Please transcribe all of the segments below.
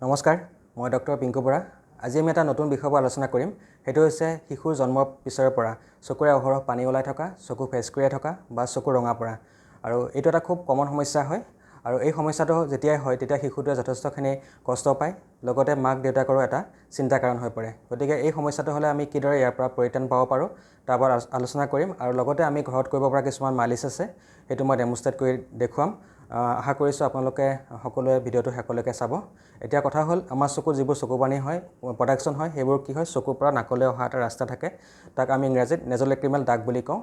নমস্কাৰ, মই ডক্টৰ পিংকু বৰা। আজি আমি এটা নতুন বিষয়ৰ পৰা আলোচনা কৰিম। সেইটো হৈছে শিশুৰ জন্মৰ পিছৰে পৰা চকুৰে অহৰহ পানী ওলাই থকা, চকু ফেচকুৰিয়াই থকা বা চকু ৰঙা পৰা। আৰু এইটো এটা খুব কমন সমস্যা হয়। আৰু এই সমস্যাটো যেতিয়াই হয় তেতিয়া শিশুটোৱে যথেষ্টখিনি কষ্ট পায়, লগতে মাক দেউতাকৰো এটা চিন্তাৰ কাৰণ হৈ পৰে। গতিকে এই সমস্যাটো হ'লে আমি কিদৰে ইয়াৰ পৰা পৰিত্ৰাণ পাব পাৰোঁ তাৰ পৰা আলোচনা কৰিম। আৰু লগতে আমি ঘৰত কৰিব পৰা কিছুমান মালিচ আছে, সেইটো মই ডেমনষ্ট্ৰেট কৰি দেখুৱাম। আশা কৰিছোঁ আপোনালোকে সকলোৱে ভিডিঅ'টো শেষলৈকে চাব। এতিয়া কথা হ'ল, আমাৰ চকুত যিবোৰ চকুপানী হয়, প্ৰডাকশ্যন হয়, সেইবোৰ কি হয়, চকুৰ পৰা নাকলৈ অহা এটা ৰাস্তা থাকে, তাক আমি ইংৰাজীত নেজলেক্ৰিমেল ডাক্ট বুলি কওঁ।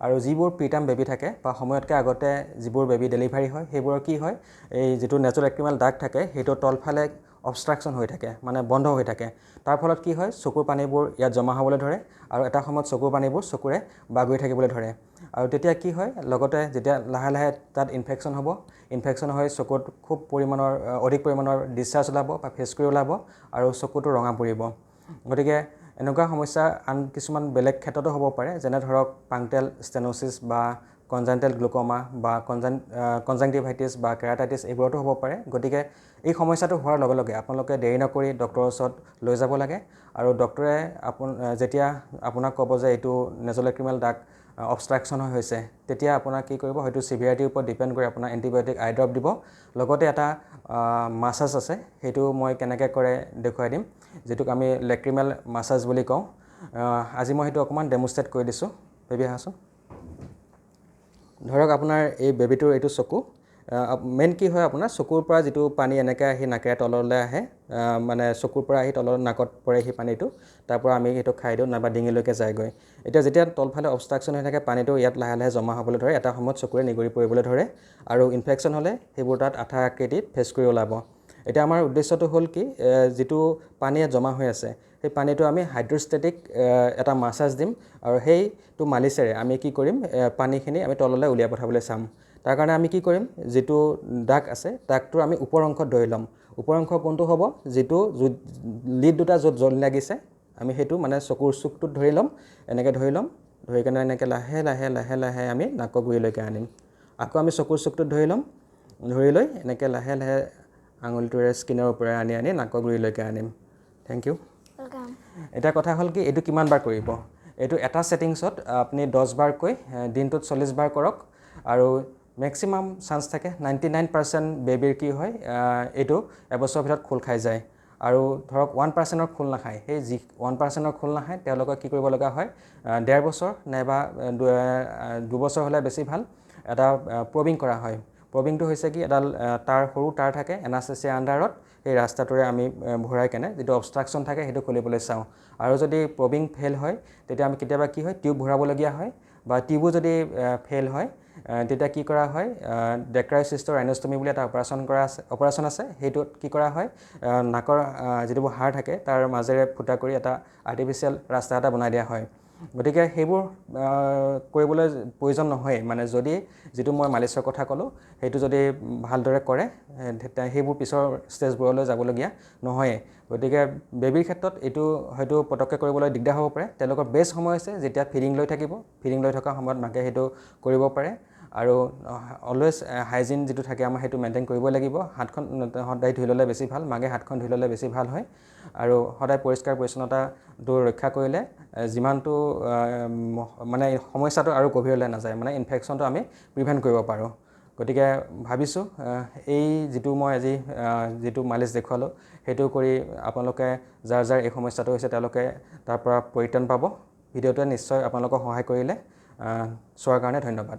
আৰু যিবোৰ প্ৰিটাৰ্ম বেবী থাকে বা সময়তকৈ আগতে যিবোৰ বেবী ডেলিভাৰী হয়, সেইবোৰৰ কি হয়, এই যিটো নেজলেক্ৰিমেল ডাক্ট থাকে সেইটো তলফালে অবষ্ট্ৰাকশ্যন হৈ থাকে, মানে বন্ধ হৈ থাকে। তাৰ ফলত কি হয়, চকুৰ পানীবোৰ ইয়াত জমা হ'বলৈ ধৰে আৰু এটা সময়ত চকুৰ পানীবোৰ চকুৰে বাগৰি থাকিবলৈ ধৰে। আৰু তেতিয়া কি হয়, লগতে যেতিয়া লাহে লাহে তাত ইনফেকশ্যন হ'ব, ইনফেকশ্যন হৈ চকুত খুব অধিক পৰিমাণৰ ডিছচাৰ্জ ওলাব বা ফেচকুৰি ওলাব আৰু চকুটো ৰঙা পৰিব। গতিকে এনেকুৱা সমস্যা আন কিছুমান বেলেগ ক্ষেত্ৰতো হ'ব পাৰে, যেনে ধৰক পাংক্টেল ষ্টেন'চিছ বা কনজাইণ্টেল গ্লুক'মা বা কনজাংটিভাইটিছ বা কেৰাটাইটিছ, এইবোৰতো হ'ব পাৰে। গতিকে এই সমস্যাটো হোৱাৰ লগে লগে আপোনালোকে দেৰি নকৰি ডক্টৰৰ ওচৰত লৈ যাব লাগে। আৰু ডক্টৰে যেতিয়া আপোনাক ক'ব যে এইটো নেজলেক্ৰিমেল ডাক্ট অবষ্ট্ৰাকশ্যন হৈছে, তেতিয়া আপোনাক কি কৰিব, হয়তো চিভিয়াৰিটিৰ ওপৰত ডিপেণ্ড কৰি আপোনাৰ এণ্টিবায়'টিক আই ড্ৰপ দিব। লগতে এটা মাছাজ আছে, সেইটো মই কেনেকৈ কৰে দেখুৱাই দিম, যিটোক আমি লেক্ৰিমেল মাছাজ বুলি কওঁ। আজি মই সেইটো অকণমান ডেমনষ্ট্ৰেট কৰি দিছোঁ। বেবী আহাচোন। ধৰক আপোনাৰ এই বেবীটোৰ এইটো চকু। মেইন কি হয়, আপোনাৰ চকুৰ পৰা যিটো পানী এনেকৈ আহি নাকেৰে তললৈ আহে, মানে চকুৰ পৰা আহি তলৰ নাকত পৰে সেই পানীটো, তাৰ পৰা আমি সেইটো খাই দিওঁ, নাইবা ডিঙিলৈকে যায়গৈ। যেতিয়া তলফালে অবষ্ট্ৰাকশ্যন হৈ থাকে, পানীটো ইয়াত লাহে লাহে জমা হ'বলৈ ধৰে, এটা সময়ত চকুৰে নিগৰি পৰিবলৈ ধৰে আৰু ইনফেকশ্যন হ'লে সেইবোৰ তাত আঠা আকৃতিত ফেচকুৰি ওলাব। এতিয়া আমাৰ উদ্দেশ্যটো হ'ল কি, যিটো পানী ইয়াত জমা হৈ আছে, সেই পানীটো আমি হাইড্ৰষ্টেটিক এটা মাছাজ দিম আৰু সেইটো মালিচেৰে আমি কি কৰিম, পানীখিনি আমি তললৈ উলিয়াই পঠাবলৈ চাম। তাৰ কাৰণে আমি কি কৰিম, যিটো দাগ আছে, দাগটো আমি ওপৰ অংশত ধৰি ল'ম। ওপৰ অংশ কোনটো হ'ব, যিটো লিড দুটা য'ত জ্বলি লাগিছে, আমি সেইটো মানে চকুৰ চুকটোত ধৰি ল'ম। এনেকৈ ধৰি ল'ম, ধৰি কেনে এনেকৈ লাহে লাহে লাহে লাহে আমি নাকৰ গুৰিলৈকে আনিম। আকৌ আমি চকুৰ চুকটোত ধৰি ল'ম, ধৰি লৈ এনেকৈ লাহে লাহে আঙুলিটোৰে স্কিনৰ ওপৰে আনি আনি নাকৰ গুৰিলৈকে আনিম। Thank you. এতিয়া কথা হ'ল কি, এইটো কিমান বাৰ কৰিব। এইটো এটা ছেটিংছত আপুনি 10 বাৰকৈ দিনটোত 40 বাৰ কৰক। আৰু মেক্সিমাম চান্স থাকে 99% বেবীৰ কি হয়, এইটো এবছৰৰ ভিতৰত খোল খাই যায়। আৰু ধৰক 1%ৰ খোল নাখায়, সেই 1%ৰ খোল নাখায় তেওঁলোকক কি কৰিব লগা হয়, 1.5 বছৰ নাইবা 2 বছৰ হ'লে বেছি ভাল, এটা প্ৰবিং কৰা হয়। প্ৰবিংটো হৈছে কি, এডাল সৰু তাঁৰ থাকে এনাস্থেচিয়া আণ্ডাৰত, সেই ৰাস্তাটোৰে আমি ভৰাই কেনে যিটো অবষ্ট্ৰাকশ্যন থাকে সেইটো খুলিবলৈ চাওঁ। আৰু যদি প্ৰবিং ফেইল হয়, তেতিয়া আমি কেতিয়াবা কি হয়, টিউব ভৰাবলগীয়া হয়। বা টিউবো যদি ফেইল হয়, তেতিয়া কি কৰা হয়, ডেক্ৰাই চিষ্টৰ ৰাইন'ষ্টমী বুলি এটা অপাৰেশ্যন আছে। সেইটোত কি কৰা হয়, নাকৰ যিটো হাড় থাকে তাৰ মাজেৰে ফুটা কৰি এটা আৰ্টিফিচিয়েল ৰাস্তা এটা বনাই দিয়া হয়। গতিকে সেইবোৰ কৰিবলৈ প্ৰয়োজন নহয়েই, মানে যদি যিটো মই মালিচৰ কথা ক'লোঁ সেইটো যদি ভালদৰে কৰে, সেইবোৰ পিছৰ ষ্টেজবোৰলৈ যাবলগীয়া নহয়েই। গতিকে বেবীৰ ক্ষেত্ৰত এইটো হয়তো পটককৈ কৰিবলৈ দিগদাৰ হ'ব পাৰে। তেওঁলোকৰ বেষ্ট সময় হৈছে যেতিয়া ফিডিং লৈ থাকিব, ফিডিং লৈ থকা সময়ত মাকে সেইটো কৰিব পাৰে। আৰু অলৱেজ হাইজিন যিটো থাকে আমাৰ, সেইটো মেইনটেইন কৰিবই লাগিব। হাতখন সদায় ধুই ল'লে বেছি ভাল, মাকে হাতখন ধুই ল'লে বেছি ভাল হয়। আৰু সদায় পৰিষ্কাৰ পৰিচ্ছন্নতাটো ৰক্ষা কৰিলে যিমানটো মানে সমস্যাটো আৰু গভীৰলৈ নাযায়, মানে ইনফেকশ্যনটো আমি প্ৰিভেণ্ট কৰিব পাৰোঁ। গতিকে ভাবিছোঁ এই যিটো মই আজি যিটো মালিচ দেখুৱালোঁ, সেইটো কৰি আপোনালোকে যাৰ যাৰ এই সমস্যাটো হৈছে তেওঁলোকে তাৰ পৰা পৰিত্ৰাণ পাব। ভিডিঅ'টোৱে নিশ্চয় আপোনালোকক সহায় কৰিলে। চোৱাৰ কাৰণে ধন্যবাদ।